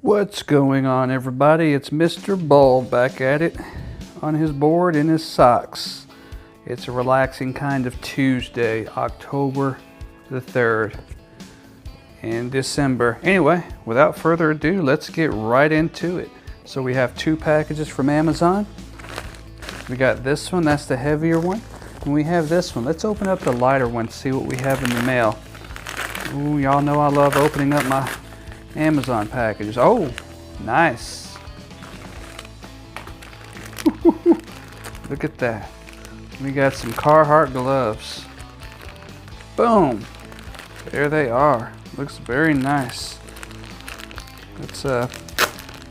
What's going on, everybody? It's Mr. Bald back at it on his board in his socks. It's a relaxing kind of Tuesday, October the 3rd in December. Anyway, without further ado, let's get right into it. So we have 2 packages from Amazon. We got this one, that's the heavier one. And we have this one. Let's open up the lighter one, see what we have in the mail. Ooh, y'all know I love opening up my Amazon packages. Oh, nice. Look at that. We got some Carhartt gloves. Boom. There they are. Looks very nice. Let's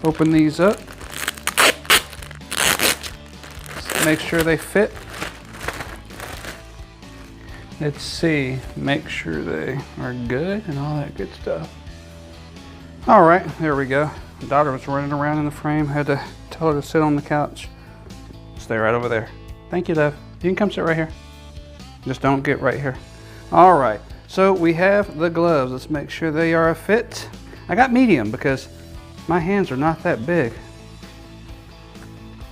open these up. Let's make sure they fit. Let's see. Make sure they are good and all that good stuff. All right, there we go. My daughter was running around in the frame. Had to tell her to sit on the couch. Stay right over there. Thank you, love. You can come sit right here. Just don't get right here. All right, so we have the gloves. Let's make sure they are a fit. I got medium because my hands are not that big.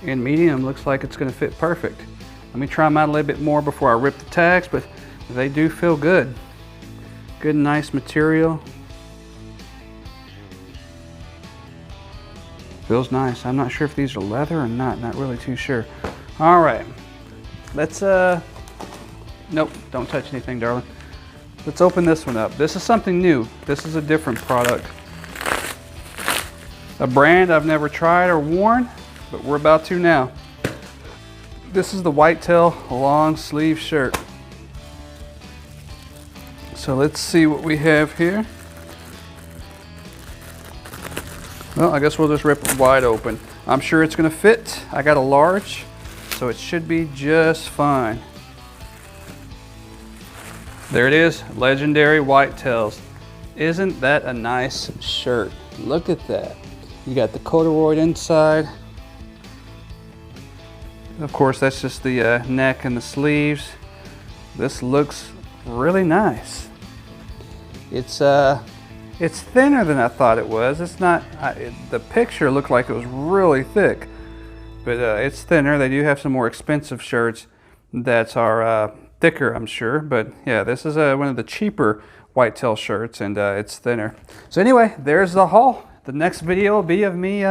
And medium looks like it's gonna fit perfect. Let me try them out a little bit more before I rip the tags, but they do feel good. Good, nice material. Feels nice. I'm not sure if these are leather or not really too sure. All right, let's, nope, don't touch anything, darling. Let's open this one up. This is something new. This is a different product. A brand I've never tried or worn, but we're about to now. This is the Whitetail long sleeve shirt. So let's see what we have here. Well, I guess we'll just rip it wide open. I'm sure it's gonna fit. I got a large, so it should be just fine. There it is, legendary Whitetails. Isn't that a nice shirt? Look at that. You got the corduroy inside. Of course, that's just the neck and the sleeves. This looks really nice. It's thinner than I thought it was. It's not, the picture looked like it was really thick, but it's thinner. They do have some more expensive shirts that are thicker, I'm sure. But yeah, this is one of the cheaper Whitetail shirts, and it's thinner. So anyway, there's the haul. The next video will be of me,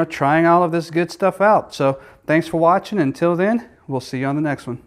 trying all of this good stuff out. So thanks for watching. Until then, we'll see you on the next one.